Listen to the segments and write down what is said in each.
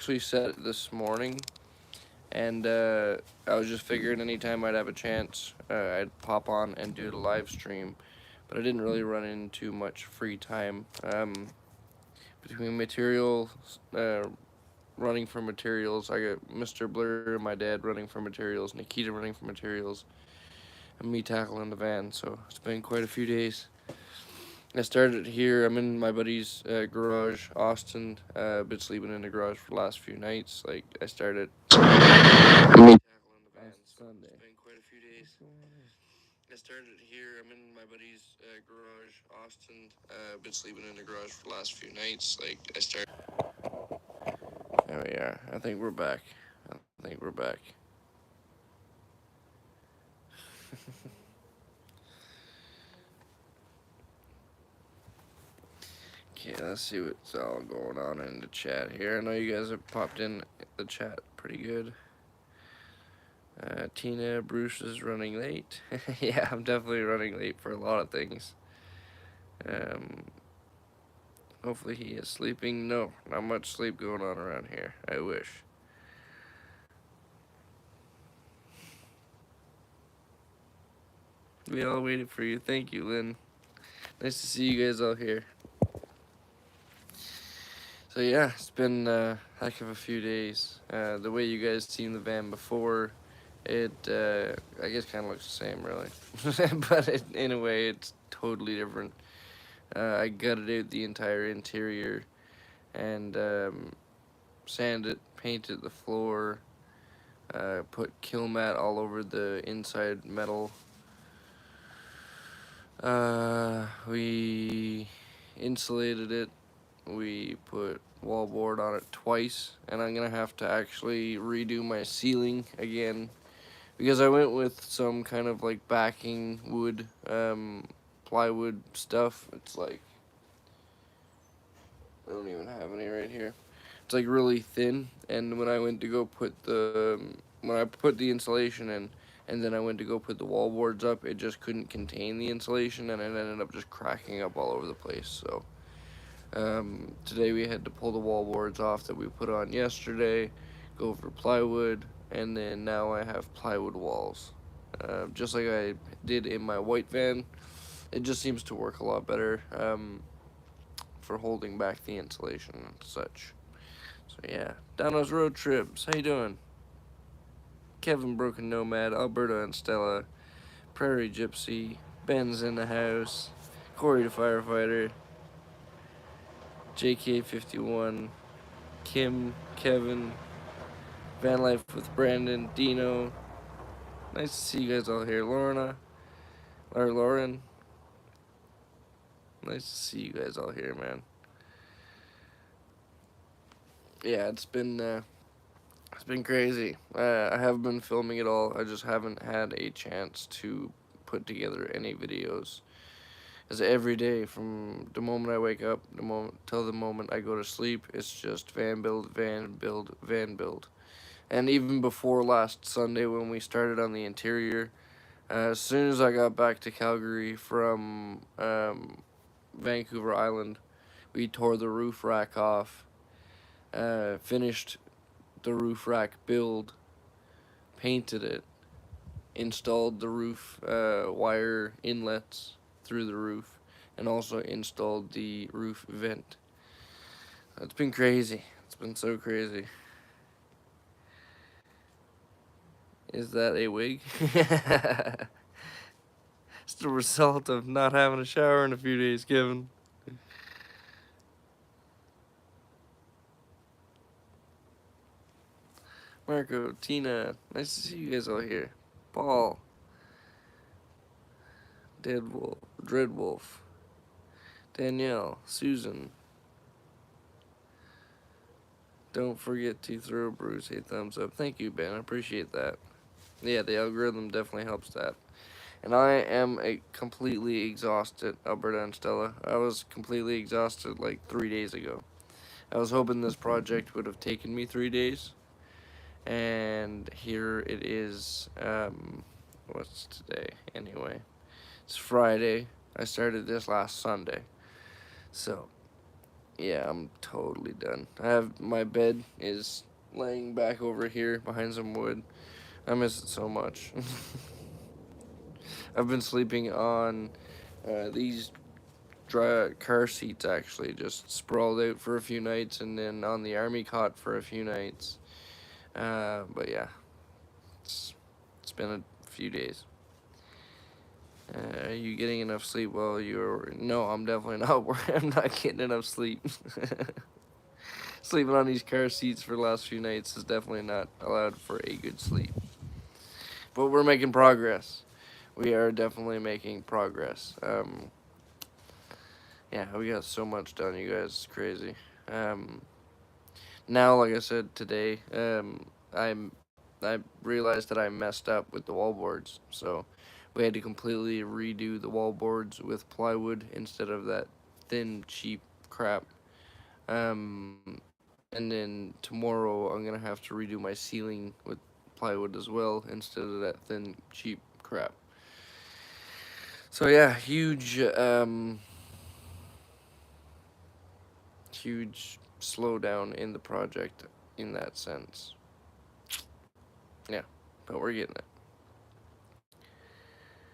actually set it this morning, and I was just figuring anytime I'd have a chance, I'd pop on and do the live stream. But I didn't really run into much free time. Between materials, running for materials, I got Mr. Blur and my dad running for materials, Nikita running for materials, and me tackling the van. So it's been quite a few days. I started here. I'm in my buddy's garage, Austin. Been sleeping in the garage for the last few nights. Like I started me tackling the van. So Sunday. it's been quite a few days. I started here. I'm in my buddy's garage, Austin. Been sleeping in the garage for the last few nights. Like I started. There we are. I think we're back. I think we're back. Okay, let's see what's all going on in the chat here. I know you guys have popped in the chat pretty good. Tina, Bruce is running late. Yeah, I'm definitely running late for a lot of things. Um, Hopefully he is sleeping. No, not much sleep going on around here. I wish. We all waited for you. Thank you, Lynn. Nice to see you guys all here. So yeah, it's been a heck of a few days. The way you guys seen the van before, it I guess kind of looks the same, really, but in a way, it's totally different. I gutted out the entire interior and sanded, painted the floor, put kill mat all over the inside metal. We insulated it. We put wallboard on it twice, and I'm gonna have to actually redo my ceiling again because I went with some kind of like backing wood, plywood stuff. It's like I don't even have any right here. It's like really thin, and when I went to go put when I put the insulation in, and then I went to go put the wall boards up, it just couldn't contain the insulation, and it ended up just cracking up all over the place. So today we had to pull the wall boards off that we put on yesterday, go for plywood, and then now I have plywood walls. Just like I did in my white van, it just seems to work a lot better for holding back the insulation and such. So yeah, Donna's road trips. How you doing? Kevin Broken Nomad, Alberta and Stella, Prairie Gypsy, Ben's in the house, Corey the firefighter, JK51, Kim, Kevin, Vanlife with Brandon, Dino. Nice to see you guys all here. Lauren. Nice to see you guys all here, man. Yeah, it's been crazy. I have been filming it all. I just haven't had a chance to put together any videos. As every day, from the moment I wake up, the moment till the moment I go to sleep, it's just van build, van build, van build. And even before last Sunday when we started on the interior, as soon as I got back to Calgary from Vancouver Island, we tore the roof rack off, finished the roof rack build, painted it, installed the roof wire inlets through the roof, and also installed the roof vent. It's been crazy. It's been so crazy. Is that a wig? It's the result of not having a shower in a few days, Kevin. Marco, Tina, nice to see you guys all here. Paul, Dreadwolf, Danielle, Susan. Don't forget to throw Bruce a thumbs up. Thank you, Ben. I appreciate that. Yeah, the algorithm definitely helps that. And I am completely exhausted, Alberta and Stella. I was completely exhausted like 3 days ago. I was hoping this project would have taken me 3 days, and here it is. What's today anyway? It's Friday. I started this last Sunday, so Yeah, I'm totally done. I have my bed is laying back over here behind some wood. I miss it so much. I've been sleeping on these dry car seats actually, just sprawled out for a few nights, and then on the army cot for a few nights. But yeah, it's it's been a few days. Are you getting enough sleep while you're? No, I'm definitely not. I'm not getting enough sleep. Sleeping on these car seats for the last few nights is definitely not allowed for a good sleep. But we're making progress. We are definitely making progress. Yeah, we got so much done, you guys. It's crazy. Um, Now, like I said today, I realized that I messed up with the wallboards, so we had to completely redo the wallboards with plywood instead of that thin, cheap crap. Um, and then tomorrow I'm gonna have to redo my ceiling with plywood as well instead of that thin, cheap crap. So yeah, huge slowdown in the project in that sense. Yeah, but we're getting it.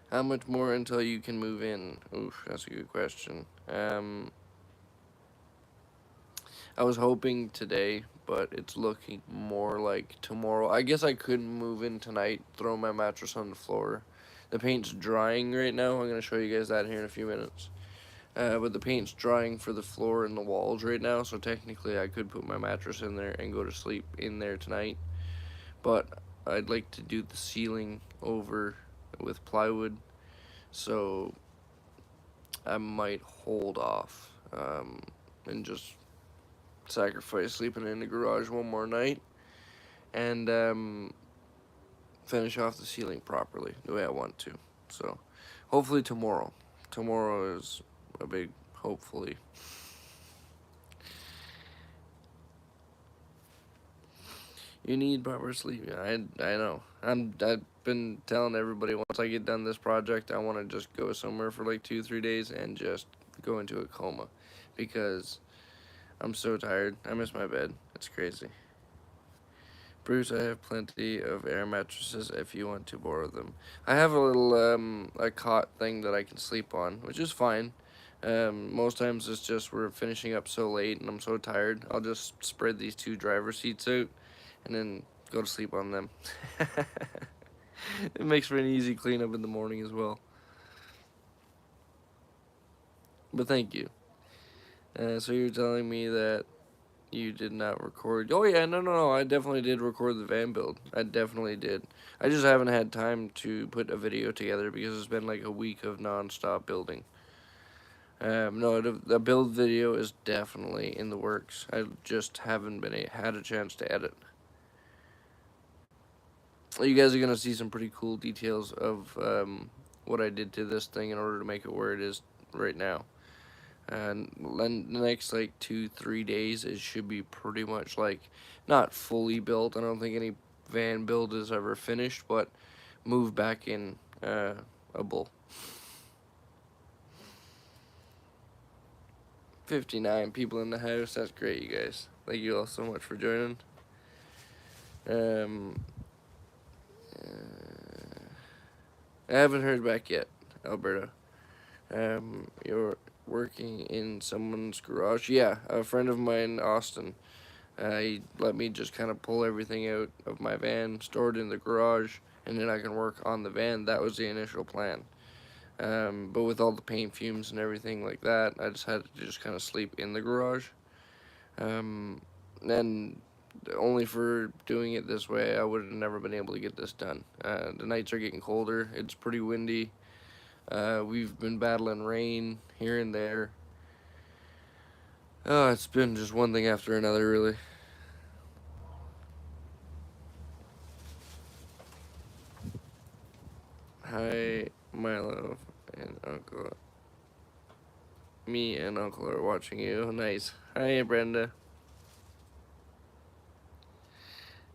How much more until you can move in? Oof, that's a good question. I was hoping today, but it's looking more like tomorrow. I guess I couldn't move in tonight, throw my mattress on the floor. The paint's drying right now. I'm going to show you guys that here in a few minutes. But the paint's drying for the floor and the walls right now, so technically I could put my mattress in there and go to sleep in there tonight. But I'd like to do the ceiling over with plywood, so I might hold off and just sacrifice sleeping in the garage one more night and finish off the ceiling properly the way I want to. So hopefully tomorrow. Tomorrow is a big hopefully. You need proper sleep. I know. I've been telling everybody once I get done this project, I want to just go somewhere for like 2 3 days and just go into a coma because I'm so tired. I miss my bed. It's crazy. Bruce, I have plenty of air mattresses if you want to borrow them. I have a little a cot thing that I can sleep on, which is fine. Most times it's just we're finishing up so late and I'm so tired. I'll just spread these two driver seats out and then go to sleep on them. It makes for an easy cleanup in the morning as well. But thank you. So you're telling me that you did not record. Oh yeah, no. I definitely did record the van build. I definitely did. I just haven't had time to put a video together because it's been like a week of non-stop building. No, the build video is definitely in the works. I just haven't had a chance to edit. You guys are gonna see some pretty cool details of what I did to this thing in order to make it where it is right now. And then the next like 2 3 days it should be pretty much like not fully built. I don't think any van build is ever finished, but move back in a bull. 59 people in the house. That's great, you guys. Thank you all so much for joining. um I haven't heard back yet, Alberta. You're working in someone's garage? Yeah, a friend of mine, Austin. He let me just kind of pull everything out of my van, store it in the garage, and then I can work on the van. That was the initial plan. But with all the paint fumes and everything like that, I just had to just kind of sleep in the garage. And only for doing it this way, I would have never been able to get this done. The nights are getting colder. It's pretty windy. We've been battling rain here and there. Oh, it's been just one thing after another, really. Hi, my love and uncle. Me and uncle are watching you. Nice. Hi, Brenda.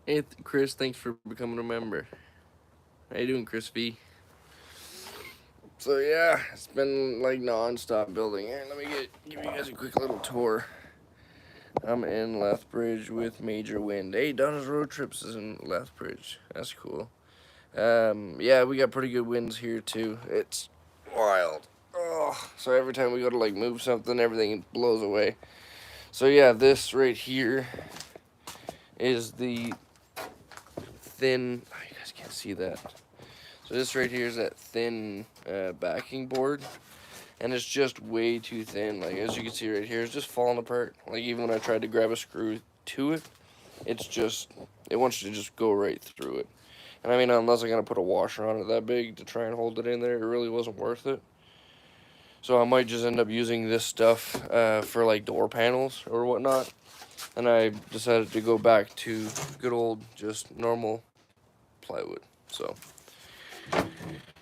Hey, Chris. Thanks for becoming a member. How you doing, Chris V? So yeah, it's been like non-stop building. Here, let me give you guys a quick little tour. I'm in Lethbridge with major wind. Hey, Donna's Road Trips is in Lethbridge. That's cool. Yeah, we got pretty good winds here too. It's wild. Oh, so every time we go to like move something, everything blows away. So yeah, this right here is the thin. Oh, you guys can't see that. So this right here is that thin backing board, and it's just way too thin. Like as you can see right here, it's just falling apart. Like even when I tried to grab a screw to it, it's just it wants to just go right through it. And I mean, unless I'm gonna put a washer on it that big to try and hold it in there, it really wasn't worth it. So I might just end up using this stuff for like door panels or whatnot. And I decided to go back to good old just normal plywood. So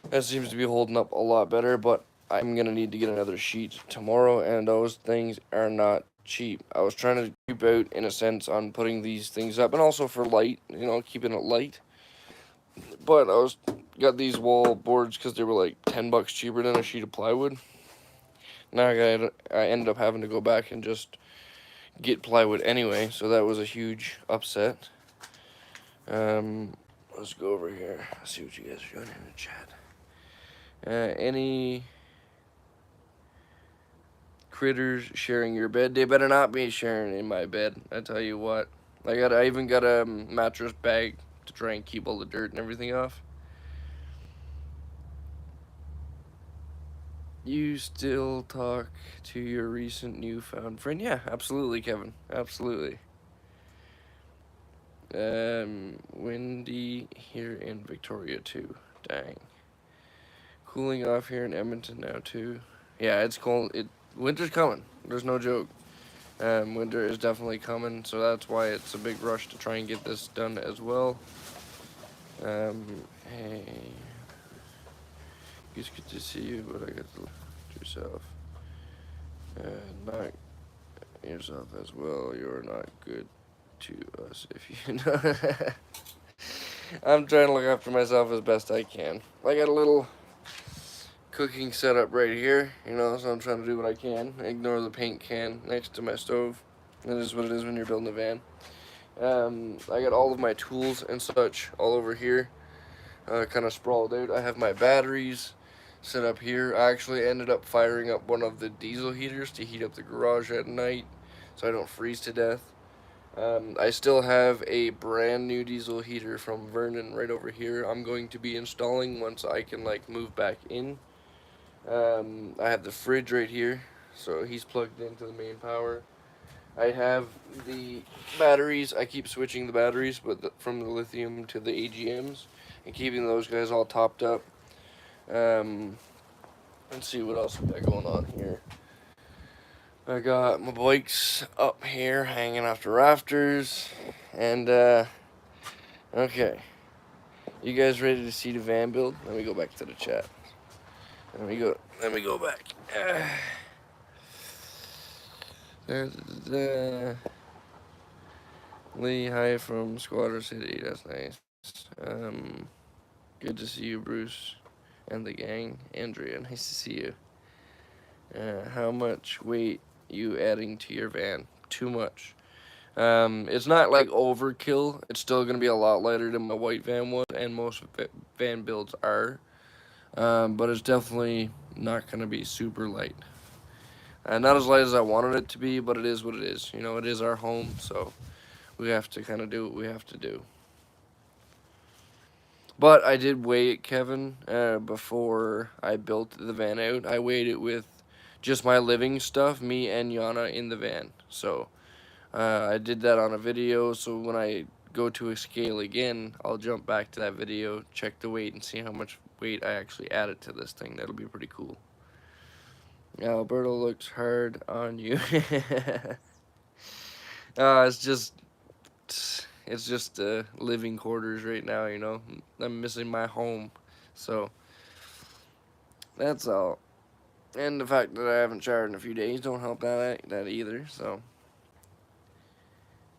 that seems to be holding up a lot better, but I'm gonna need to get another sheet tomorrow, and those things are not cheap. I was trying to keep out in a sense on putting these things up, and also for light, keeping it light. But I was got these wall boards because they were like $10 cheaper than a sheet of plywood. Now I ended up having to go back and just get plywood anyway, so that was a huge upset. Let's go over here. See what you guys are doing in the chat. Any critters sharing your bed? They better not be sharing in my bed. I tell you what. I even got a mattress bag to try and keep all the dirt and everything off. You still talk to your recent newfound friend? Yeah, absolutely, Kevin. Absolutely. Windy here in Victoria too. Dang. Cooling off here in Edmonton now too. Yeah, it's cold. Winter's coming. There's no joke. Winter is definitely coming, so that's why it's a big rush to try and get this done as well. Hey, it's good to see you, but I got to look at yourself. Not yourself as well. You're not good to us if you know. I'm trying to look after myself as best I can. I got a little cooking setup right here, so I'm trying to do what I can. Ignore the paint can next to my stove. That is what it is when you're building a van. I got all of my tools and such all over here, kind of sprawled out. I have my batteries set up here. I actually ended up firing up one of the diesel heaters to heat up the garage at night so I don't freeze to death. I still have a brand new diesel heater from Vernon right over here I'm going to be installing once I can move back in. I have the fridge right here, so he's plugged into the main power. I have the batteries. I keep switching the batteries, but from the lithium to the AGMs and keeping those guys all topped up. Um, let's see what else we got going on here. I got my bikes up here hanging off the rafters, and okay. You guys ready to see the van build? Let me go back to the chat. Let me go back. Lee, hi from Squatter City. That's nice. Good to see you, Bruce, and the gang. Andrea, nice to see you. How much weight you adding to your van? Too much. It's not like overkill. It's still gonna be a lot lighter than my white van was, and most van builds are. But it's definitely not gonna be super light. Not as light as I wanted it to be, but it is what it is. It is our home, so we have to kind of do what we have to do. But I did weigh it, Kevin, before I built the van out. I weighed it with just my living stuff, me and Yana in the van. So I did that on a video, so when I go to a scale again, I'll jump back to that video, check the weight, and see how much weight I actually added to this thing. That'll be pretty cool. Alberto looks hard on you. It's just living quarters right now, I'm missing my home, so that's all. And the fact that I haven't showered in a few days don't help that either. So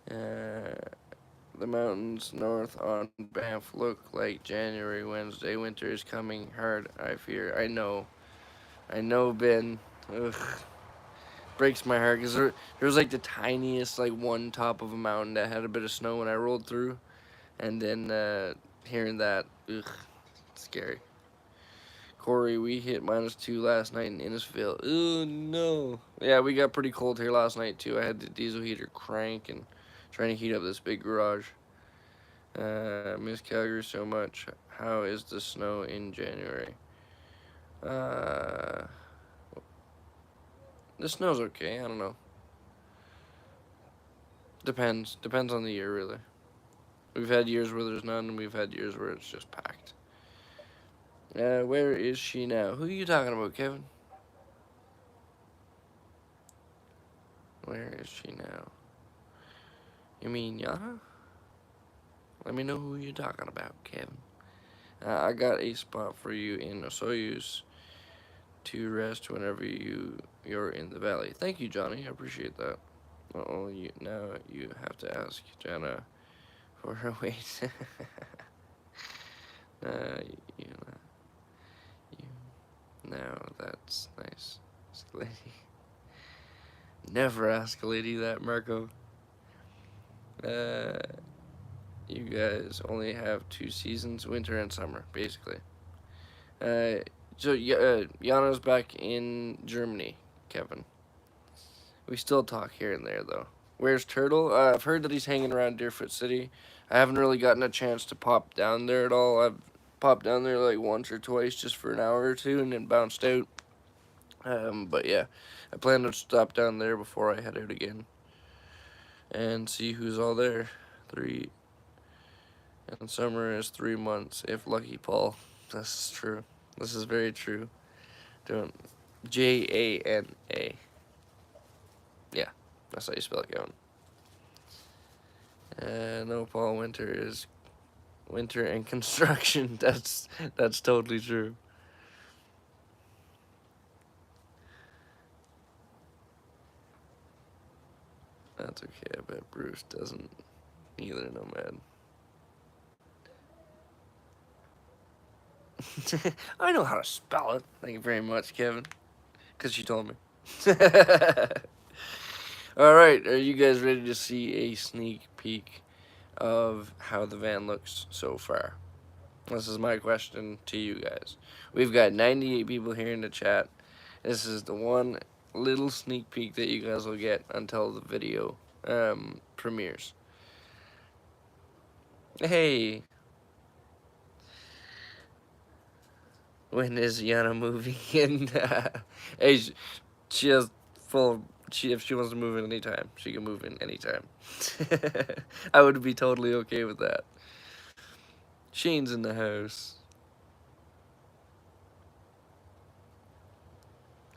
the mountains north on Banff look like January, Wednesday. Winter is coming hard, I fear. I know, Ben. Ugh. breaks my heart because there was like the tiniest like one top of a mountain that had a bit of snow when I rolled through, and then hearing that, ugh, scary. Corey, we hit -2 last night in Innisfil. Oh no. Yeah, we got pretty cold here last night too. I had the diesel heater crank and trying to heat up this big garage. Miss Calgary so much. How is the snow in January? Uh, the snow's okay. I don't know. Depends on the year, really. We've had years where there's none, and we've had years where it's just packed. Where is she now? Who are you talking about, Kevin? Where is she now? You mean Yana? Let me know who you're talking about, Kevin. I got a spot for you in Osoyoos to rest whenever you're in the valley. Thank you, Johnny. I appreciate that. Now you have to ask Jana for her weight. you know, you. No, that's nice. Ask a lady. Never ask a lady that, Marco. You guys only have 2 seasons, winter and summer, basically. So Jana's back in Germany, Kevin. We still talk here and there, though. Where's Turtle? I've heard that he's hanging around Deerfoot City. I haven't really gotten a chance to pop down there at all. I've popped down there like once or twice just for an hour or two and then bounced out. But yeah, I plan to stop down there before I head out again and see who's all there. And summer is 3 months, if lucky, Paul. This is true. This is very true. Don't Jana. Yeah, that's how you spell it, Kevin. No, Paul. Winter and construction. That's totally true. That's okay. I bet Bruce doesn't either, Nomad. I know how to spell it. Thank you very much, Kevin. Because you told me. Alright, are you guys ready to see a sneak peek of how the van looks so far? This is my question to you guys. We've got 98 people here in the chat. This is the one little sneak peek that you guys will get until the video premieres. Hey, when is Yana moving in? Hey, she has full. If she wants to move in anytime, she can move in anytime. I would be totally okay with that. Shane's in the house.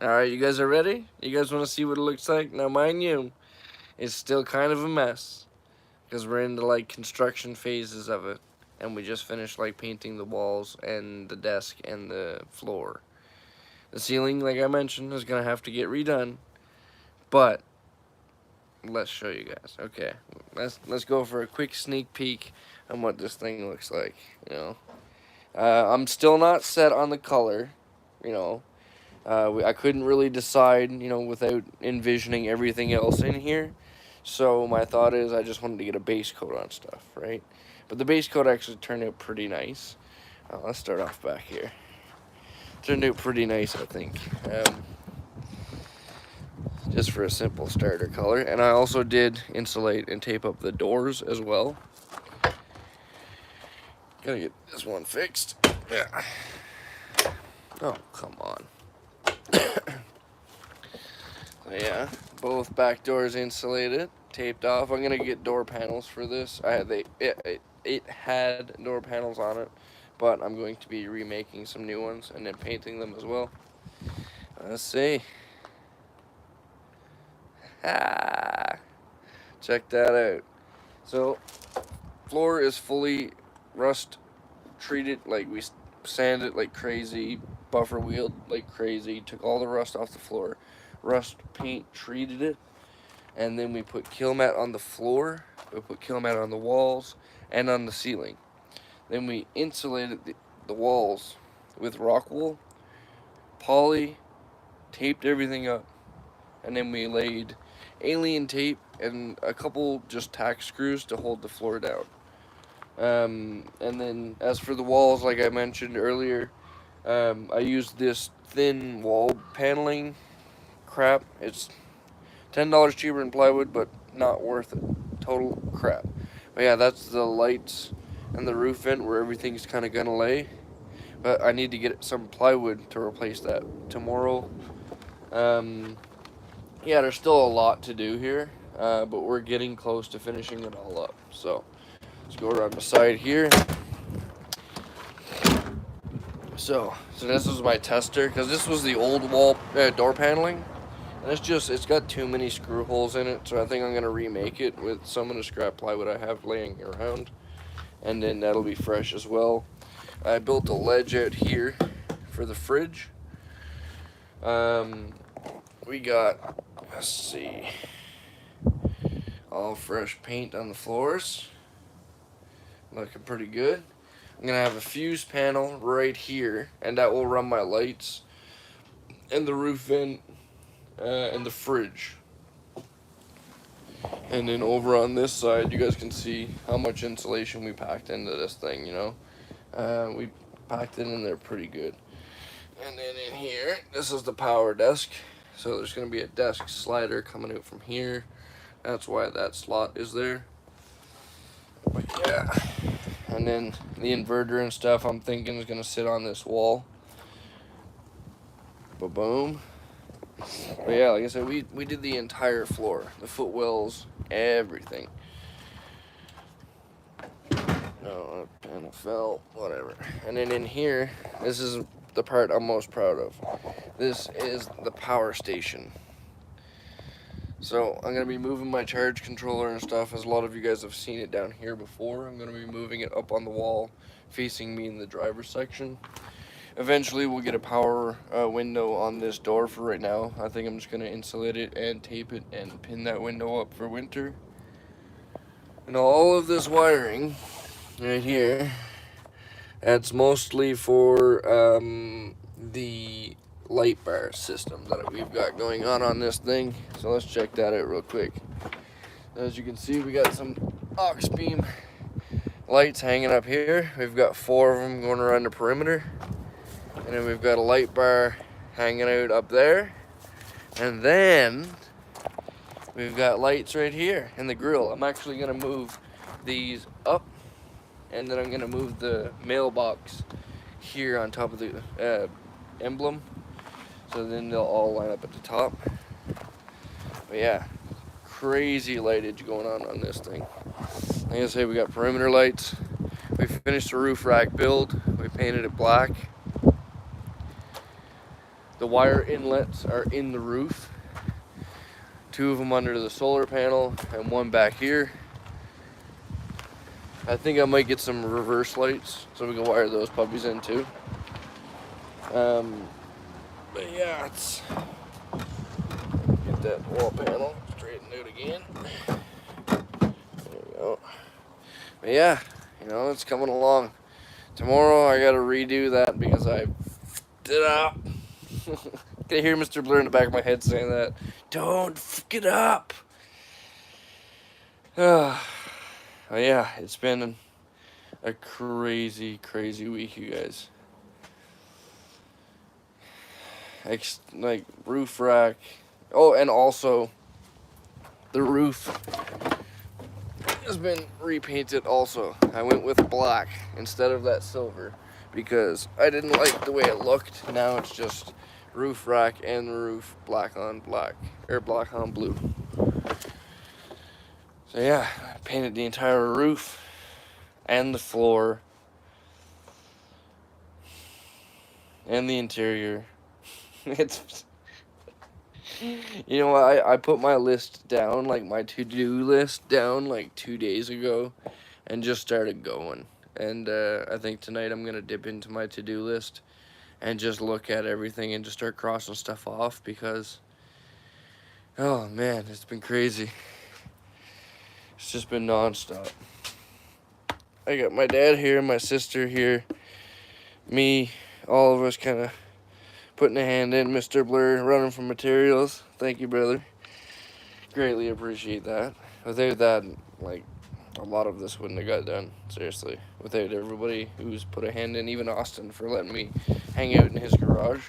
Alright, you guys are ready? You guys want to see what it looks like? Now, mind you, it's still kind of a mess. Because we're in the, like, construction phases of it. And we just finished, like, painting the walls and the desk and the floor. The ceiling, like I mentioned, is going to have to get redone. But let's show you guys. Okay, let's go for a quick sneak peek on what this thing looks like. I'm still not set on the color. I couldn't really decide. Without envisioning everything else in here. So my thought is I just wanted to get a base coat on stuff, right? But the base coat actually turned out pretty nice. Let's start off back here. Turned out pretty nice, I think. Just for a simple starter color. And I also did insulate and tape up the doors as well. Gotta get this one fixed. Yeah. Oh, come on. So yeah, both back doors insulated, taped off. I'm gonna get door panels for this. It had door panels on it, but I'm going to be remaking some new ones and then painting them as well. Let's see. Check that out. So, floor is fully rust treated. Like, we sanded it like crazy, buffer wheeled like crazy, took all the rust off the floor, rust paint treated it, and then we put kill mat on the floor, we put kill mat on the walls, and on the ceiling. Then we insulated the walls with rock wool, poly, taped everything up, and then we laid alien tape and a couple just tack screws to hold the floor down. And then as for the walls, like I mentioned earlier, I used this thin wall paneling crap. It's $10 cheaper than plywood, but not worth it. Total crap. But yeah, that's the lights and the roof vent where everything's kind of gonna lay. But I need to get some plywood to replace that tomorrow. Um, yeah, there's still a lot to do here, but we're getting close to finishing it all up. So let's go around the side here. So this was my tester, because this was the old wall door paneling. And it's got too many screw holes in it, so I think I'm going to remake it with some of the scrap plywood I have laying around. And then that'll be fresh as well. I built a ledge out here for the fridge. We got, let's see, all fresh paint on the floors. Looking pretty good. I'm going to have a fuse panel right here, and that will run my lights and the roof vent and the fridge. And then over on this side, you guys can see how much insulation we packed into this thing, you know. We packed it in there pretty good. And then in here, this is the power desk. So there's going to be a desk slider coming out from here. That's why that slot is there. But yeah. And then the inverter and stuff I'm thinking is going to sit on this wall. Ba-boom. But yeah, like I said, we did the entire floor. The footwells, everything. No, that panel fell, whatever. And then in here, this is the part I'm most proud of. This is the power station. So I'm going to be moving my charge controller and stuff, as a lot of you guys have seen it down here before. I'm going to be moving it up on the wall, facing me in the driver's section. Eventually we'll get a power window on this door. For right now, I think I'm just going to insulate it and tape it and pin that window up for winter. And all of this wiring right here, that's mostly for the light bar system that we've got going on this thing. So let's check that out real quick. As you can see, we got some aux beam lights hanging up here. We've got 4 of them going around the perimeter. And then we've got a light bar hanging out up there. And then we've got lights right here in the grill. I'm actually going to move these up, and then I'm going to move the mailbox here on top of the emblem. So then they'll all line up at the top. But yeah, crazy lightage going on this thing. Like I say, we got perimeter lights. We finished the roof rack build. We painted it black. The wire inlets are in the roof. 2 of them under the solar panel and 1 back here. I think I might get some reverse lights so we can wire those puppies in too. But yeah, let's get that wall panel straightened out again. There we go. But yeah, you know, it's coming along. Tomorrow I gotta redo that because I f***ed it up. Can I hear Mr. Blur in the back of my head saying that? Don't f*** it up! But yeah, it's been a crazy, crazy week, you guys. Like, roof rack. Oh, and also, the roof has been repainted also. I went with black instead of that silver because I didn't like the way it looked. Now it's just roof rack and the roof black on black, or black on blue. So yeah, I painted the entire roof and the floor and the interior. It's, you know, I put my list down, like my to-do list down like 2 days ago and just started going. And I think tonight I'm gonna dip into my to-do list and just look at everything and just start crossing stuff off because, oh man, it's been crazy. It's just been non-stop. I got my dad here, my sister here, me, all of us kind of putting a hand in, Mr. Blur, running for materials. Thank you, brother. Greatly appreciate that. Without that, like, a lot of this wouldn't have got done. Seriously. Without everybody who's put a hand in, even Austin for letting me hang out in his garage.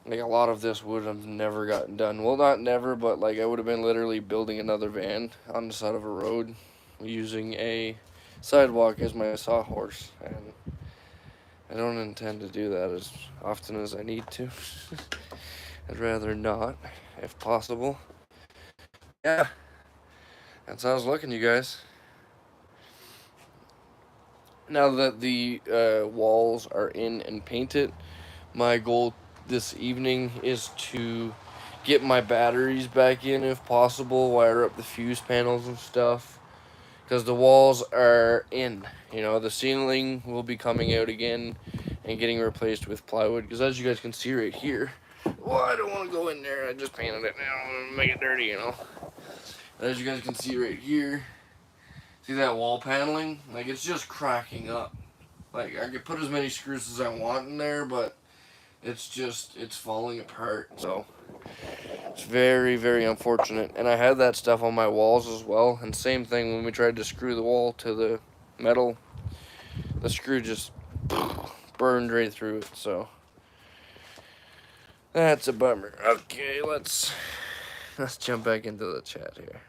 Like, a lot of this would have never gotten done. Well, not never, but, like, I would have been literally building another van on the side of a road using a sidewalk as my sawhorse. And I don't intend to do that as often as I need to. I'd rather not, if possible. Yeah, that's how it's looking, you guys. Now that the walls are in and painted, my goal this evening is to get my batteries back in if possible, wire up the fuse panels and stuff. Because the walls are in. You know, the ceiling will be coming out again and getting replaced with plywood. Because as you guys can see right here, well, I don't want to go in there. I just painted it now and make it dirty, you know. As you guys can see right here, see that wall paneling? Like, it's just cracking up. Like, I could put as many screws as I want in there, but it's falling apart. So, it's very, very unfortunate. And I had that stuff on my walls as well. And same thing when we tried to screw the wall to the metal, the screw just burned right through it. So, that's a bummer. Okay, let's jump back into the chat here.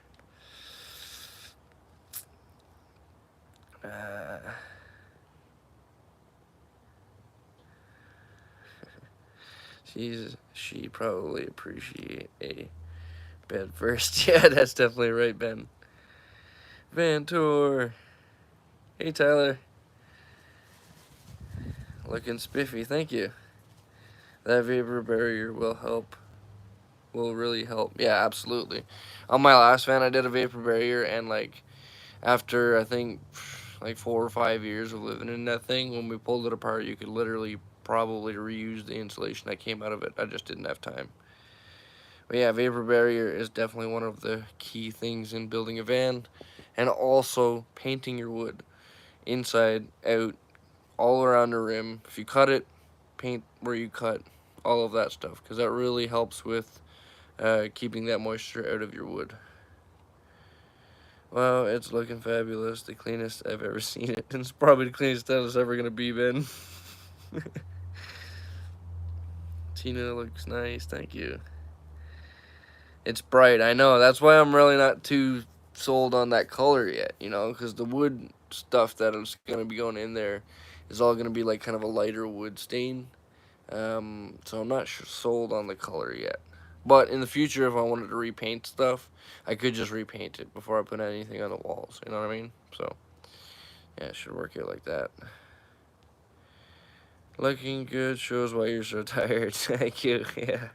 She probably appreciate a bed first. Yeah, that's definitely right, Ben. Vantor. Hey, Tyler. Looking spiffy. Thank you. That vapor barrier will help. Will really help. Yeah, absolutely. On my last van, I did a vapor barrier, and like after I think like 4 or 5 years of living in that thing, when we pulled it apart, you could literally probably reuse the insulation that came out of it. I just didn't have time. But yeah, vapor barrier is definitely one of the key things in building a van, and also painting your wood inside, out, all around the rim. If you cut it, paint where you cut, all of that stuff, because that really helps with keeping that moisture out of your wood. Wow, it's looking fabulous. The cleanest I've ever seen it. And it's probably the cleanest that it's ever going to be, Ben. Tina looks nice. Thank you. It's bright. I know. That's why I'm really not too sold on that color yet, you know, because the wood stuff that is going to be going in there is all going to be like kind of a lighter wood stain. So I'm not sold on the color yet. But in the future, if I wanted to repaint stuff, I could just repaint it before I put anything on the walls. You know what I mean? So, yeah, it should work out like that. Looking good shows why you're so tired. Thank you. Yeah,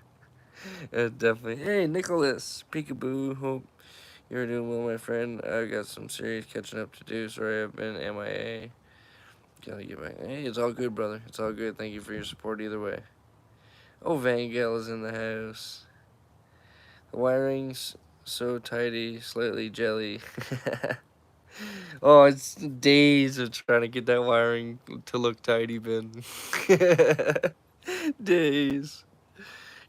definitely. Hey, Nicholas. Peekaboo. Hope you're doing well, my friend. I've got some serious catching up to do. Sorry I've been MIA. Gotta get back. Hey, it's all good, brother. It's all good. Thank you for your support either way. Oh, Vangel is in the house. The wiring's so tidy, slightly jelly. Oh, it's days of trying to get that wiring to look tidy, Ben. Days.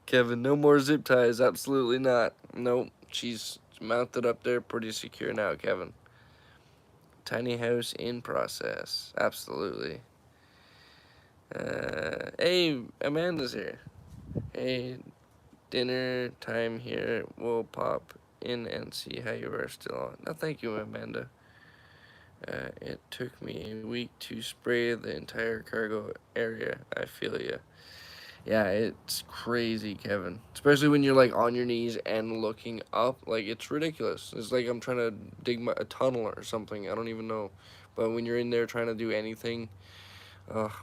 Kevin, no more zip ties. Absolutely not. Nope. She's mounted up there pretty secure now, Kevin. Tiny house in process. Absolutely. Hey, Amanda's here. Hey, dinner time here. We'll pop in and see how you are still on. No, thank you, Amanda. It took me a week to spray the entire cargo area. I feel ya. Yeah, it's crazy, Kevin. Especially when you're like on your knees and looking up. Like, it's ridiculous. It's like I'm trying to dig a tunnel or something. I don't even know. But when you're in there trying to do anything,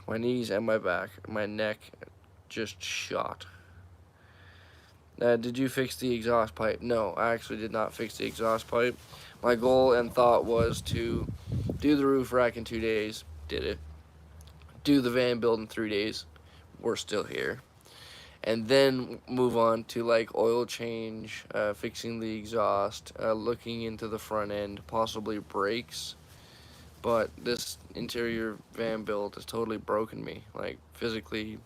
my knees and my back, my neck just shot. Did you fix the exhaust pipe? No, I actually did not fix the exhaust pipe. My goal and thought was to do the roof rack in 2 days. Did it. Do the van build in 3 days. We're still here. And then move on to like oil change, fixing the exhaust, looking into the front end, possibly brakes. But this interior van build has totally broken me, like physically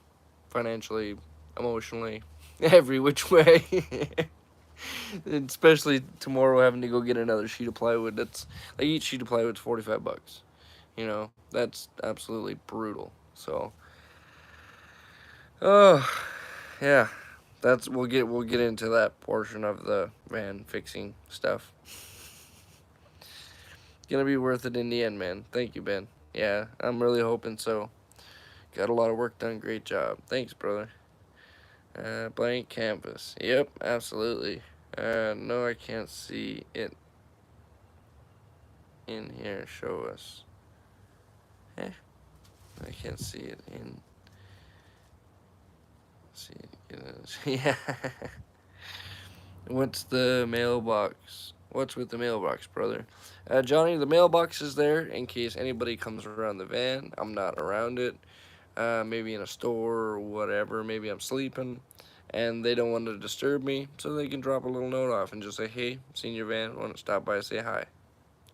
financially, emotionally, every which way. Especially tomorrow having to go get another sheet of plywood. That's like each sheet of plywood's $45. That's absolutely brutal. So, oh yeah, we'll get into that portion of the van fixing stuff. Gonna be worth it in the end, man. Thank you, Ben. Yeah, I'm really hoping so. Got a lot of work done. Great job. Thanks, brother. Blank canvas. Yep, absolutely. No, I can't see it in here. Show us. Eh, I can't see it in. See it. Yeah. What's the mailbox? What's with the mailbox, brother? Johnny, the mailbox is there in case anybody comes around the van. I'm not around it. Maybe in a store or whatever. Maybe I'm sleeping, and they don't want to disturb me, so they can drop a little note off and just say, "Hey, seen your van. Want to stop by and say hi."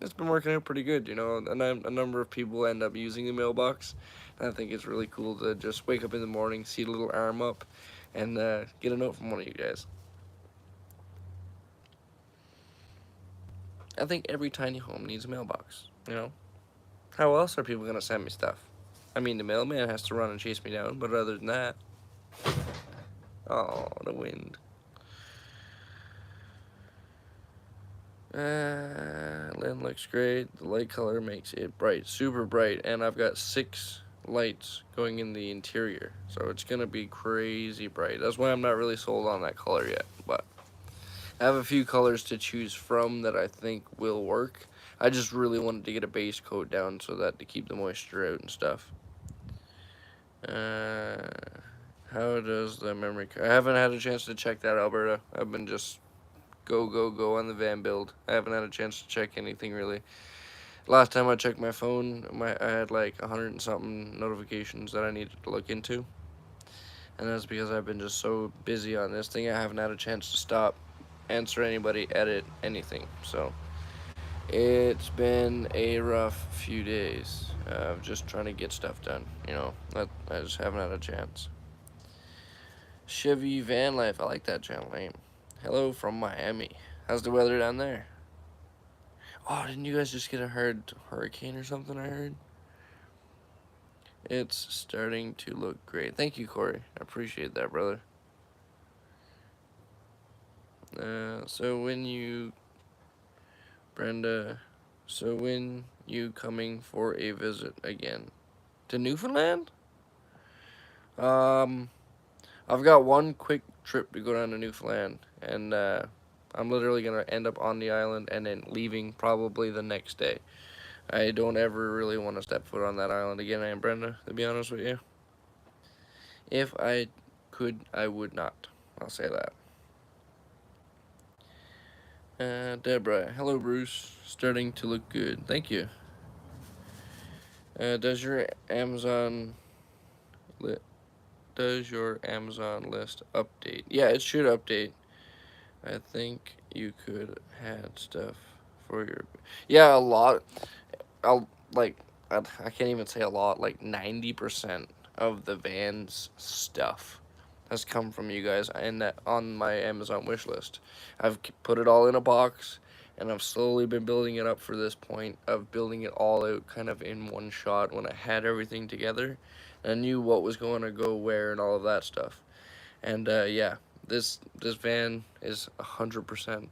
It's been working out pretty good, a number of people end up using the mailbox. And I think it's really cool to just wake up in the morning, see the little arm up, and get a note from one of you guys. I think every tiny home needs a mailbox. How else are people going to send me stuff? I mean, the mailman has to run and chase me down, but other than that, oh, the wind. Lynn looks great. The light color makes it bright, super bright, and I've got 6 lights going in the interior, so it's gonna be crazy bright. That's why I'm not really sold on that color yet, but I have a few colors to choose from that I think will work. I just really wanted to get a base coat down so that to keep the moisture out and stuff. Uh, how does the memory card? I haven't had a chance to check that, Alberta. I've been just go, go, go on the van build. I haven't had a chance to check anything really. Last time I checked my phone, I had like 100 and something notifications that I needed to look into. And that's because I've been just so busy on this thing, I haven't had a chance to stop, answer anybody, edit, anything. So, it's been a rough few days of just trying to get stuff done. I just haven't had a chance. Chevy Vanlife, I like that channel name. Hello from Miami. How's the weather down there? Oh, didn't you guys just get a hurricane or something, I heard? It's starting to look great. Thank you, Corey. I appreciate that, brother. So when you, Brenda, so when you coming for a visit again? To Newfoundland? Um, I've got one quick trip to go down to Newfoundland, and I'm literally gonna end up on the island and then leaving probably the next day. I don't ever really want to step foot on that island again, I am Brenda, to be honest with you. If I could, I would not. I'll say that. Deborah, hello Bruce. Starting to look good. Thank you. Does your Amazon li- does your Amazon list update? Yeah, it should update. I think you could had stuff for your. Yeah, a lot. I'll like. I can't even say a lot. Like 90% of the van's stuff has come from you guys and that on my Amazon wish list. I've put it all in a box and I've slowly been building it up for this point of building it all out kind of in one shot when I had everything together and I knew what was going to go where and all of that stuff. And yeah, this van is 100%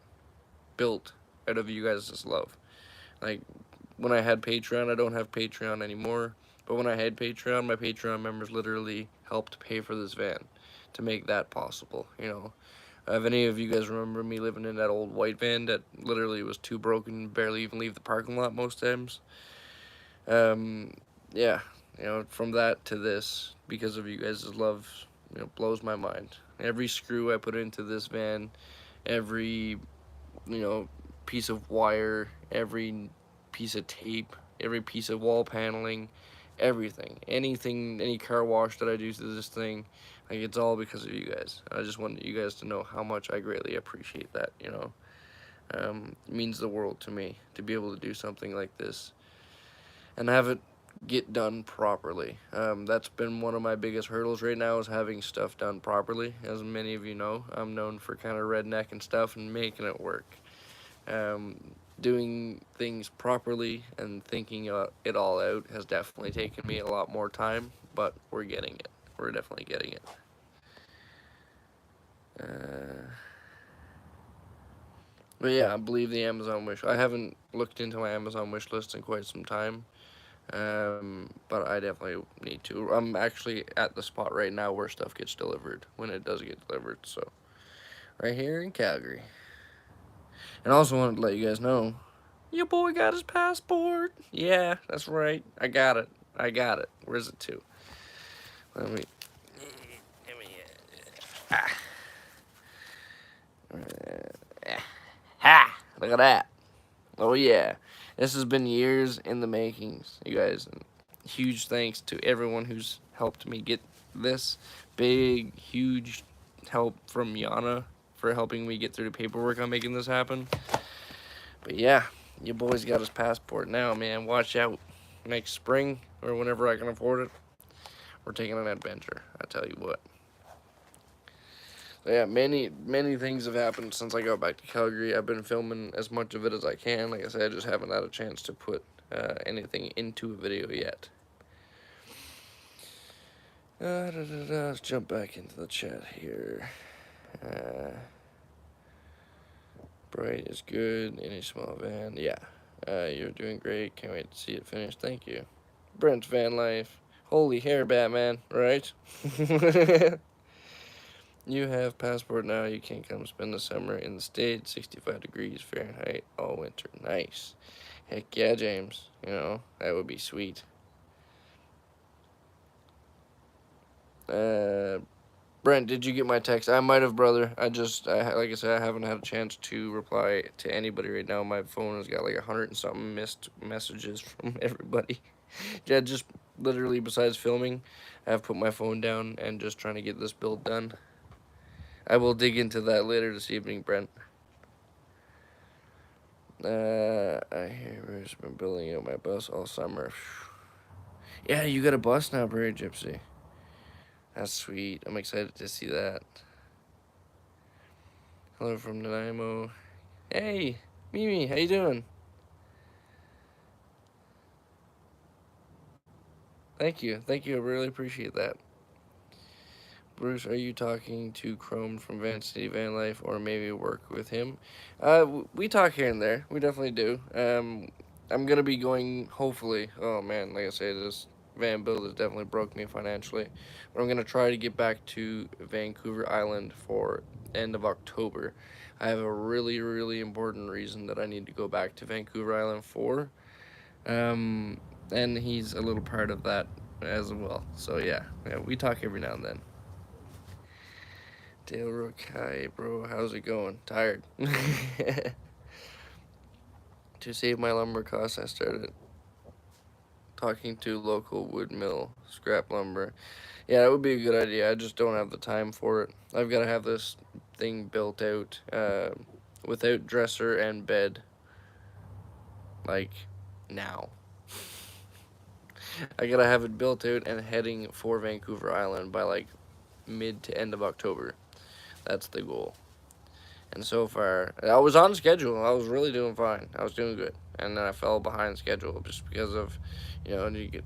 built out of you guys' love. Like when I had Patreon, I don't have Patreon anymore. But when I had Patreon, my Patreon members literally helped pay for this van to make that possible. If any of you guys remember me living in that old white van that literally was too broken, barely even leave the parking lot most times. Yeah, from that to this, because of you guys' love, blows my mind. Every screw I put into this van, every, you know, piece of wire, every piece of tape, every piece of wall paneling, everything. Anything, any car wash that I do to this thing, like it's all because of you guys. I just wanted you guys to know how much I greatly appreciate that. It means the world to me to be able to do something like this and have it get done properly. That's been one of my biggest hurdles right now, is having stuff done properly. As many of you know, I'm known for kind of redneck and stuff and making it work. Um, Doing things properly and thinking it all out has definitely taken me a lot more time, but we're getting it. We're definitely getting it. But yeah, I believe the Amazon wish. I haven't looked into my Amazon wish list in quite some time, but I definitely need to. I'm actually at the spot right now where stuff gets delivered when it does get delivered. So right here in Calgary. And I also wanted to let you guys know, your boy got his passport. Yeah, that's right. I got it. I got it. Where's it to? Let me. Let me. Ah. Ha! Look at that. Oh yeah, this has been years in the makings, you guys. And huge thanks to everyone who's helped me get this. Big, huge help from Yana for helping me get through the paperwork on making this happen. But yeah, your boy's got his passport now, man. Watch out. Next spring, or whenever I can afford it, we're taking an adventure. I tell you what. So yeah, many things have happened since I got back to Calgary. I've been filming as much of it as I can. Like I said, I just haven't had a chance to put anything into a video yet. Let's jump back into the chat here. Bright is good. Any small van, yeah. You're doing great. Can't wait to see it finished. Thank you. Brent's Van Life. Holy hair, Batman, right? You have passport now. You can come spend the summer in the States. 65 degrees Fahrenheit all winter. Nice. Heck yeah, James. You know, that would be sweet. Brent, did you get my text? I might have, brother. Like I said, I haven't had a chance to reply to anybody right now. My phone has got like 100 and something missed messages from everybody. Yeah, just literally besides filming, I've put my phone down and just trying to get this build done. I will dig into that later this evening, Brent. I hear Bruce been building out my bus all summer. Yeah, you got a bus now, Prairie Gypsy. That's sweet. I'm excited to see that. Hello from Nanaimo. Hey, Mimi, how you doing? Thank you. Thank you. I really appreciate that. Bruce, are you talking to Chrome from Van City Van Life, or maybe work with him? We talk here and there. We definitely do. I'm gonna be going. Hopefully, oh man, like I say, this van build has definitely broke me financially. But I'm gonna try to get back to Vancouver Island for end of October. I have a really important reason that I need to go back to Vancouver Island for. Um, and he's a little part of that as well. So yeah, we talk every now and then. Dale Rokai, bro, how's it going? Tired. To save my lumber costs, I started talking to local wood mill, scrap lumber. Yeah, that would be a good idea. I just don't have the time for it. I've got to have this thing built out without dresser and bed, like, now. I gotta have it built out and heading for Vancouver Island by, like, mid to end of October. That's the goal. And so far, I was on schedule. I was really doing fine. I was doing good. And then I fell behind schedule just because of, you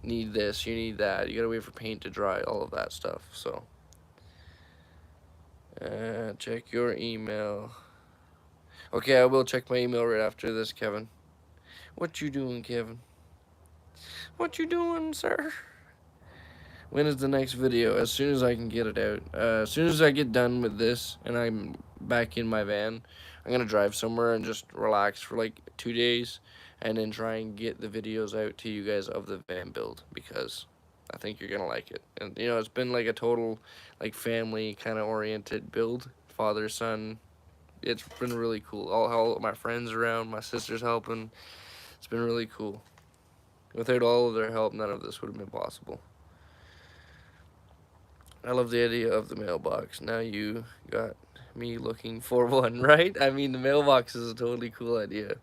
need this, you need that. You gotta wait for paint to dry, all of that stuff. So, check your email. Okay, I will check my email right after this, Kevin. What you doing, Kevin? What you doing, sir? When is the next video? As soon as I can get it out. As soon as I get done with this and I'm back in my van, I'm going to drive somewhere and just relax for like 2 days and then try and get the videos out to you guys of the van build, because I think you're going to like it. And, it's been like a total like family kind of oriented build. Father, son. It's been really cool. All my friends around, my sister's helping. It's been really cool. Without all of their help, none of this would have been possible. I love the idea of the mailbox. Now you got me looking for one, right? I mean, the mailbox is a totally cool idea.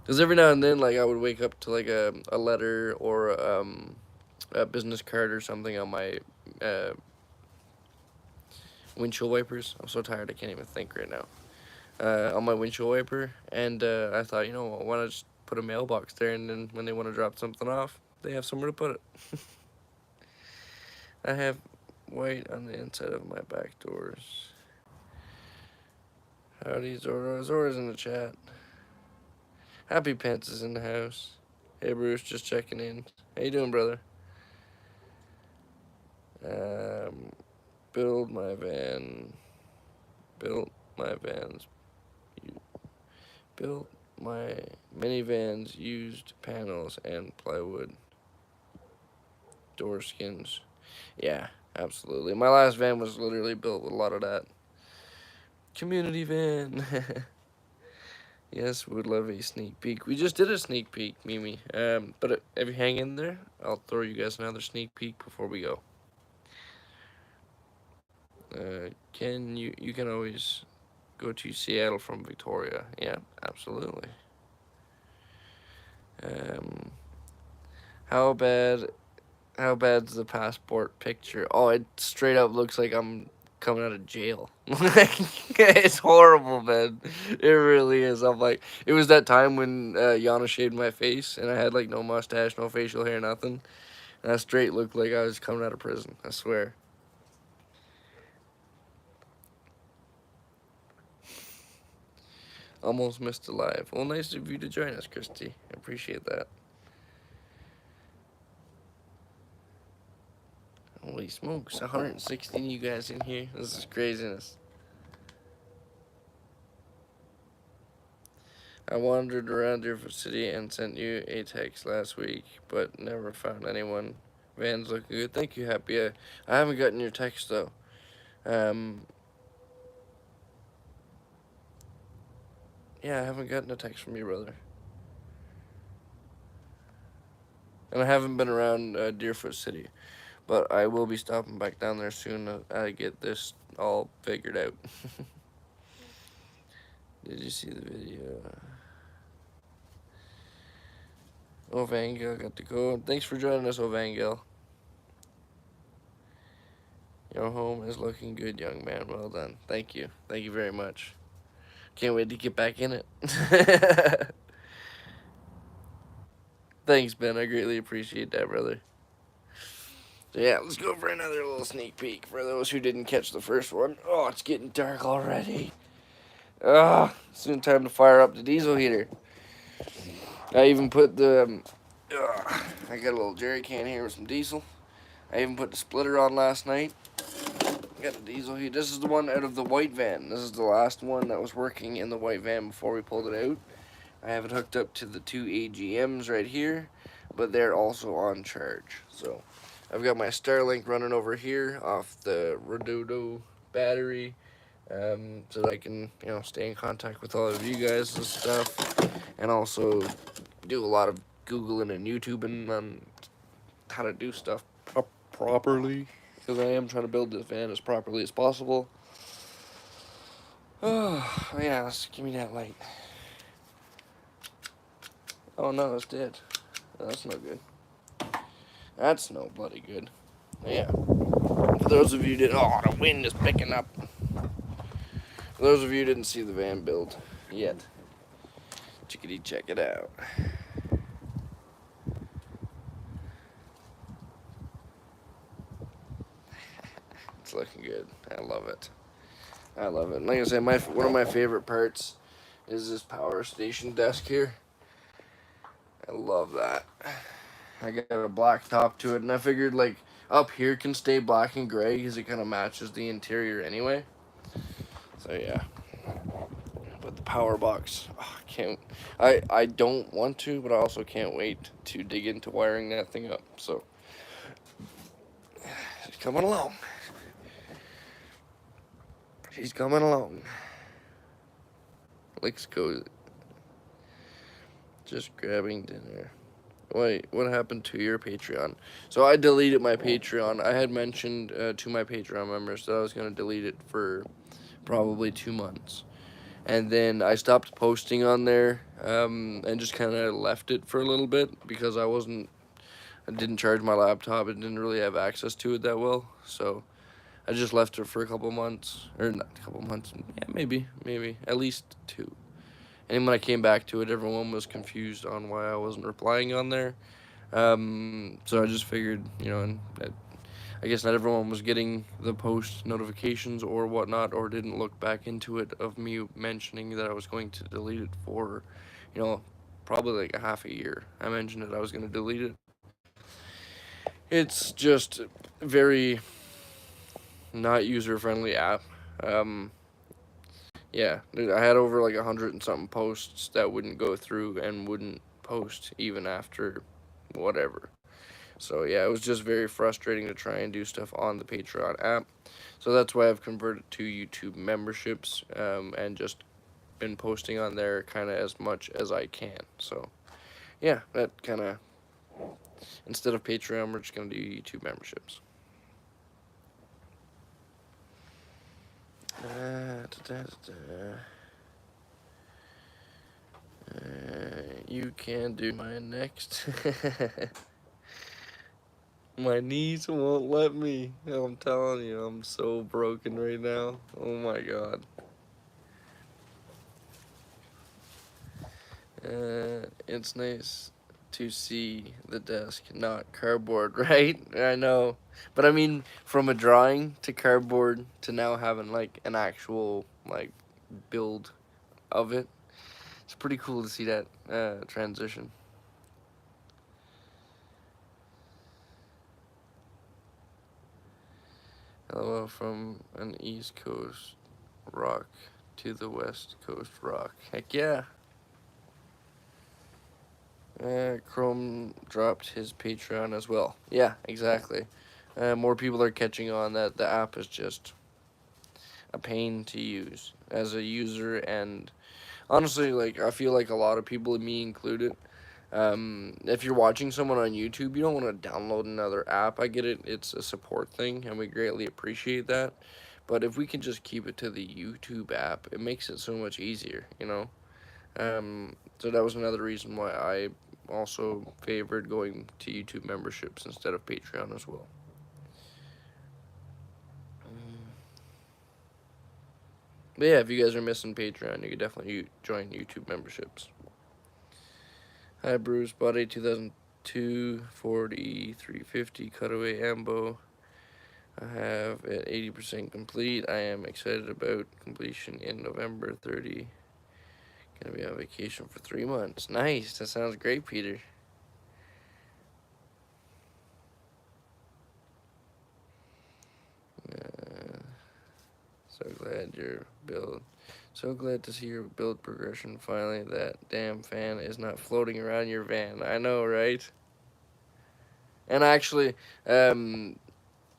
Because every now and then, like, I would wake up to like a letter or a business card or something on my uh, windshield wipers. I'm so tired I can't even think right now. On my windshield wiper, and I thought, why not just put a mailbox there, and then when they want to drop something off, they have somewhere to put it. I have white on the inside of my back doors. Howdy, Zora. Zora's in the chat. Happy Pants is in the house. Hey, Bruce, just checking in. How you doing, brother? Um, build my van. Built my vans. Built my minivans used panels and plywood door skins. Yeah, absolutely. My last van was literally built with a lot of that. Community van. Yes, would love a sneak peek. We just did a sneak peek, Mimi. But if you hang in there, I'll throw you guys another sneak peek before we go. You can always go to Seattle from Victoria. Yeah, absolutely. Um, how bad? How bad's the passport picture? Oh, it straight up looks like I'm coming out of jail. It's horrible, man. It really is. I'm like, it was that time when Yana shaved my face and I had like no mustache, no facial hair, nothing. And I straight looked like I was coming out of prison. I swear. Almost missed a live. Well, nice of you to join us, Christy. I appreciate that. Holy smokes, 116 you guys in here. This is craziness. I wandered around your city and sent you a text last week, but never found anyone. Van's looking good. Thank you, Happy. I haven't gotten your text, though. Yeah, I haven't gotten a text from you, brother. And I haven't been around Deerfoot City, but I will be stopping back down there soon as I get this all figured out. Did you see the video? Ovangel got to go. Thanks for joining us, Ovangel. Your home is looking good, young man. Well done. Thank you. Thank you very much. Can't wait to get back in it. Thanks, Ben. I greatly appreciate that, brother. So yeah, let's go for another little sneak peek for those who didn't catch the first one. Oh, it's getting dark already. Soon time to fire up the diesel heater. I even put the... I got a little jerry can here with some diesel. I even put the splitter on last night. Got the diesel heater. This is the one out of the white van. This is the last one that was working in the white van before we pulled it out. I have it hooked up to the two AGMs right here, but they're also on charge. So I've got my Starlink running over here off the Redodo battery, so that I can, stay in contact with all of you guys and stuff, and also do a lot of Googling and YouTubing on how to do stuff properly, because I am trying to build this van as properly as possible. Oh, yeah, let's give me that light. Oh no, it's dead. Oh, that's no good. That's no bloody good. Yeah. For those of you didn't... Oh, the wind is picking up. For those of you who didn't see the van build yet, chickadee, check it out. It's looking good. I love it. I love it. Like I said, one of my favorite parts is this power station desk here. I love that. I got a black top to it, and I figured like up here can stay black and gray because it kind of matches the interior anyway. So yeah. But the power box, I don't want to, but I also can't wait to dig into wiring that thing up. So she's coming along. She's coming along. Let's go. Just grabbing dinner. Wait, what happened to your Patreon? So I deleted my Patreon. I had mentioned to my Patreon members that I was going to delete it for probably 2 months. and then I stopped posting on there, and just kind of left it for a little bit because I didn't charge my laptop and didn't really have access to it that well. So I just left it for a couple months, or not a couple months, yeah, maybe at least 2. And when I came back to it, everyone was confused on why I wasn't replying on there. So I just figured, and I guess not everyone was getting the post notifications or whatnot, or didn't look back into it of me mentioning that I was going to delete it for, you know, probably like a half a year. I mentioned that I was going to delete it. It's just very not user friendly app. Um, yeah, I had over like 100 and something posts that wouldn't go through and wouldn't post even after whatever. So yeah, it was just very frustrating to try and do stuff on the Patreon app. So that's why I've converted to YouTube memberships, and just been posting on there kind of as much as I can. So yeah, that kind of, instead of Patreon, we're just gonna do YouTube memberships. You can do my next. My knees won't let me. I'm telling you, I'm so broken right now. Oh my god. It's nice to see the desk, not cardboard, right? I know. But I mean, from a drawing to cardboard to now having like an actual like build of it, it's pretty cool to see that transition. Hello from an East Coast rock to the West Coast rock. Heck yeah. Chrome dropped his Patreon as well. Yeah, exactly. More people are catching on that the app is just a pain to use as a user, and honestly, like I feel like a lot of people, me included, if you're watching someone on YouTube, you don't want to download another app. I get it; it's a support thing, and we greatly appreciate that. But if we can just keep it to the YouTube app, it makes it so much easier. So that was another reason why I also favored going to YouTube memberships instead of Patreon as well. But yeah, if you guys are missing Patreon, you could definitely join YouTube memberships. Hi, Bruce. Bought a 2002 40 350 cutaway ambo. I have it 80% complete. I am excited about completion in November 30. Gonna be on vacation for 3 months. Nice. That sounds great, Peter. So glad your build. So glad to see your build progression finally. That damn fan is not floating around your van. I know, right? And actually, um,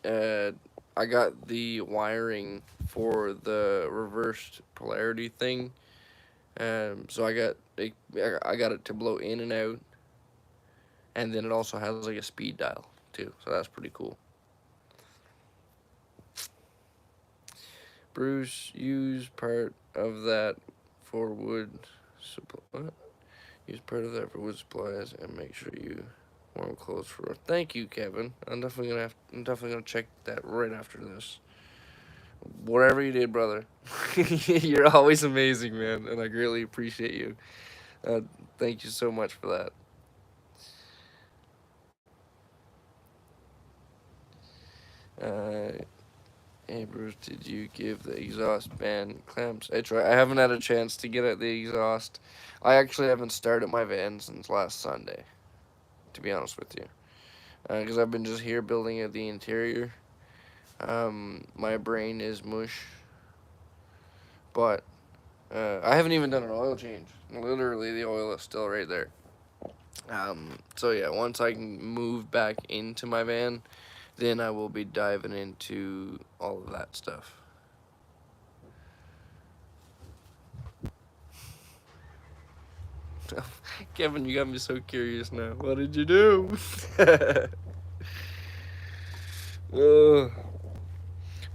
uh, I got the wiring for the reversed polarity thing. So I got it to blow in and out, and then it also has like a speed dial too. So that's pretty cool. Bruce, use part of that for wood supply. What? Use part of that for wood supplies and make sure you warm clothes for. Thank you, Kevin. I'm definitely gonna check that right after this. Whatever you did, brother, you're always amazing, man, and I greatly appreciate you. Uh, Thank you so much for that. Uh, Hey Bruce, did you give the exhaust fan clamps a try? I haven't had a chance to get at the exhaust. I actually haven't started my van since last Sunday, to be honest with you, because I've been just here building at the interior. My brain is mush, but I haven't even done an oil change. Literally, the oil is still right there. So yeah, once I can move back into my van, then I will be diving into all of that stuff. Kevin, you got me so curious now. What did you do? But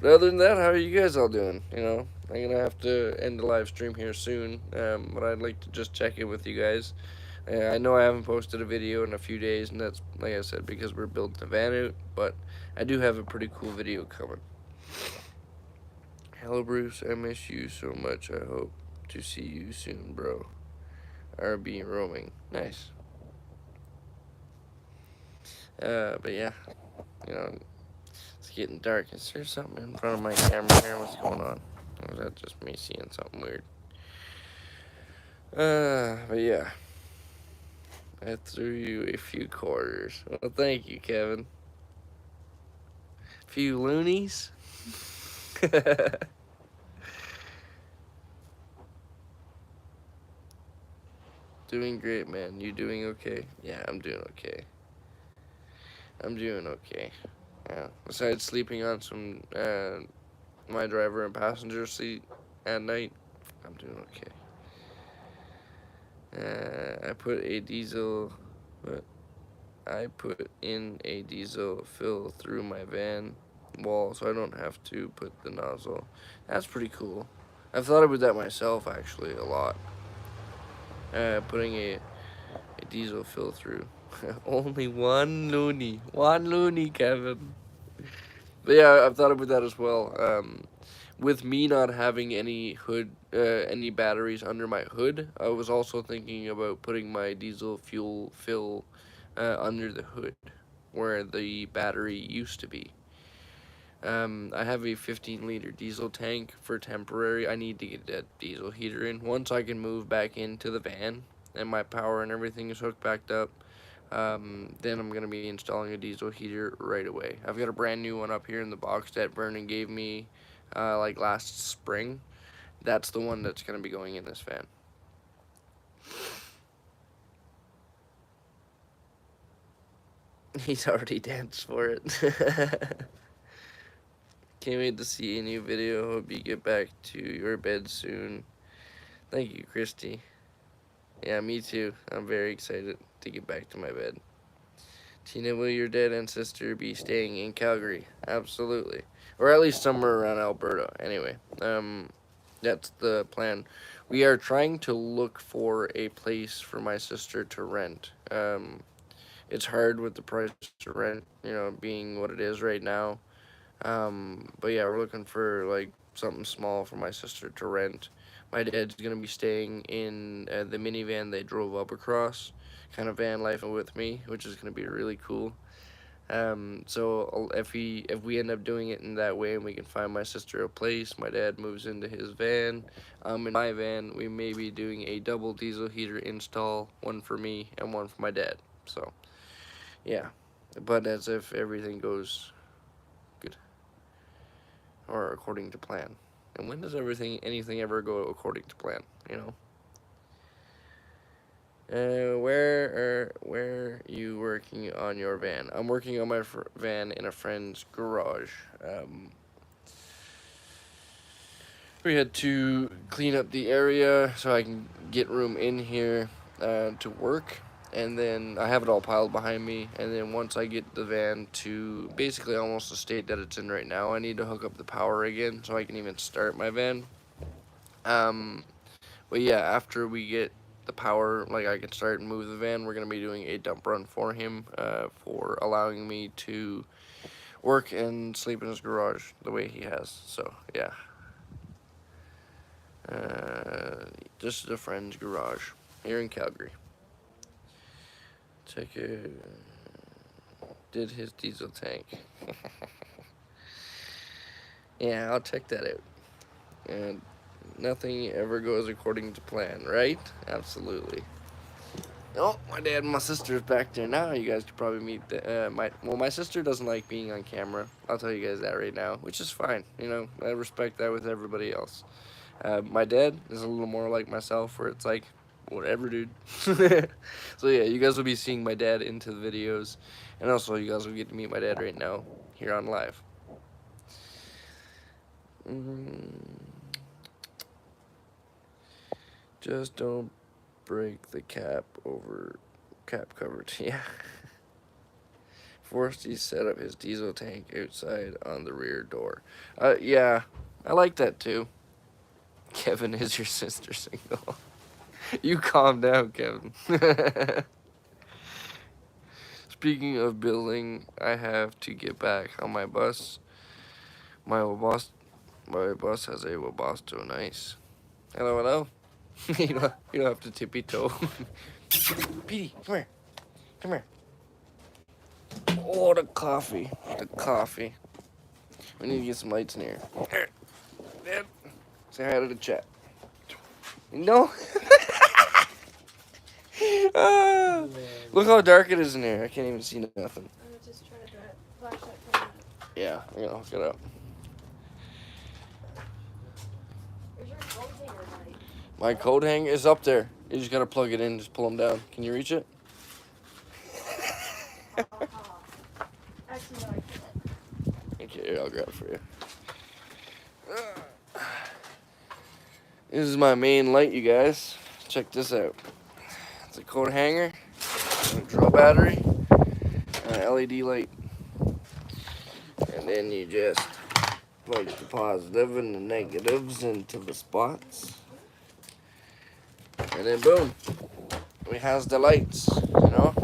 other than that, how are you guys all doing? I'm gonna have to end the live stream here soon, but I'd like to just check in with you guys. I know I haven't posted a video in a few days, and that's, like I said, because we're building the van out, but I do have a pretty cool video coming. Hello, Bruce. I miss you so much. I hope to see you soon, bro. RB roaming. Nice. But yeah, you know, it's getting dark. Is there something in front of my camera here? What's going on? Or is that just me seeing something weird? But yeah. I threw you a few quarters. Well, thank you, Kevin. A few loonies? Doing great, man. You doing okay? Yeah, I'm doing okay. I'm doing okay. Yeah. Besides sleeping on some my driver and passenger seat at night, I'm doing okay. I put a diesel, but I put in a diesel fill through my van wall, so I don't have to put the nozzle. That's pretty cool. I've thought about that myself actually a lot. Putting a diesel fill through. Only one loony, Kevin. But yeah, I've thought about that as well. With me not having any any batteries under my hood, I was also thinking about putting my diesel fuel fill under the hood, where the battery used to be. I have a 15-liter diesel tank for temporary. I need to get that diesel heater in. Once I can move back into the van and my power and everything is hooked back up, then I'm going to be installing a diesel heater right away. I've got a brand new one up here in the box that Vernon gave me like last spring. That's the one that's going to be going in this van. He's already danced for it. Can't wait to see a new video. Hope you get back to your bed soon. Thank you, Christy. Yeah, me too. I'm very excited to get back to my bed. Tina, will your dad and sister be staying in Calgary? Absolutely. Or at least somewhere around Alberta. Anyway, that's the plan. We are trying to look for a place for my sister to rent. It's hard with the price of rent, being what it is right now. But yeah, we're looking for like something small for my sister to rent. My dad's gonna be staying in the minivan they drove up across, kind of van life with me, which is gonna be really cool. So if we end up doing it in that way and we can find my sister a place, my dad moves into his van. In my van, we may be doing a double diesel heater install, one for me and one for my dad. So yeah, but as if everything goes good or according to plan. And when does anything ever go according to plan? Where are you working on your van? I'm working on my van in a friend's garage. We had to clean up the area so I can get room in here to work. And then I have it all piled behind me. And then once I get the van to basically almost the state that it's in right now, I need to hook up the power again so I can even start my van. But yeah, after we get the power, like I can start and move the van, we're going to be doing a dump run for him for allowing me to work and sleep in his garage the way he has. So yeah. This is a friend's garage here in Calgary. Check it. Did his diesel tank. Yeah, I'll check that out. And nothing ever goes according to plan, right? Absolutely. Oh, my dad and my sister's back there now. You guys could probably meet my sister doesn't like being on camera. I'll tell you guys that right now, which is fine. I respect that with everybody else. My dad is a little more like myself, where it's like, whatever, dude. So yeah, you guys will be seeing my dad into the videos, and also you guys will get to meet my dad right now here on live. Just don't break the cap cover. Yeah. Forsty set up his diesel tank outside on the rear door. Yeah, I like that too. Kevin, is your sister single? You calm down, Kevin. Speaking of building, I have to get back on my bus. My bus has a Webasto. Nice. Hello, hello. you don't have to tippy toe. Petey, come here. Come here. Oh, the coffee. The coffee. We need to get some lights in here. Here. Dad, say hi to the chat. No. Ah, look how dark it is in here. I can't even see nothing. I'm just trying to flashlight from that. Yeah, I'm gonna hook it up. Where's your coat hanger light? My coat hanger is up there. You just gotta plug it in. Just pull them down. Can you reach it? Actually, no, I can't. Okay, here, I'll grab it for you. This is my main light, you guys. Check this out. It's a coat hanger, a drill battery, and an LED light. And then you just plug the positive and the negatives into the spots. And then boom, we has the lights, you know?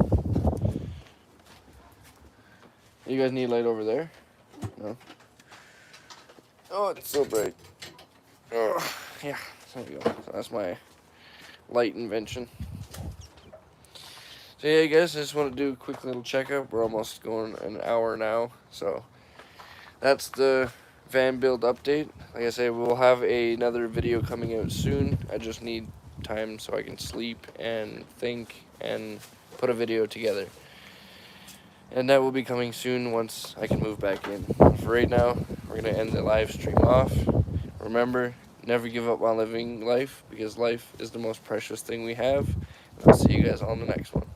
You guys need light over there? No? Oh, it's so bright. Oh, yeah, there you go. So that's my light invention. So yeah, guys, I just want to do a quick little checkup. We're almost going an hour now, so that's the van build update. Like I say, we'll have another video coming out soon. I just need time so I can sleep and think and put a video together. And that will be coming soon once I can move back in. For right now, we're going to end the live stream off. Remember, never give up on living life, because life is the most precious thing we have. And I'll see you guys on the next one.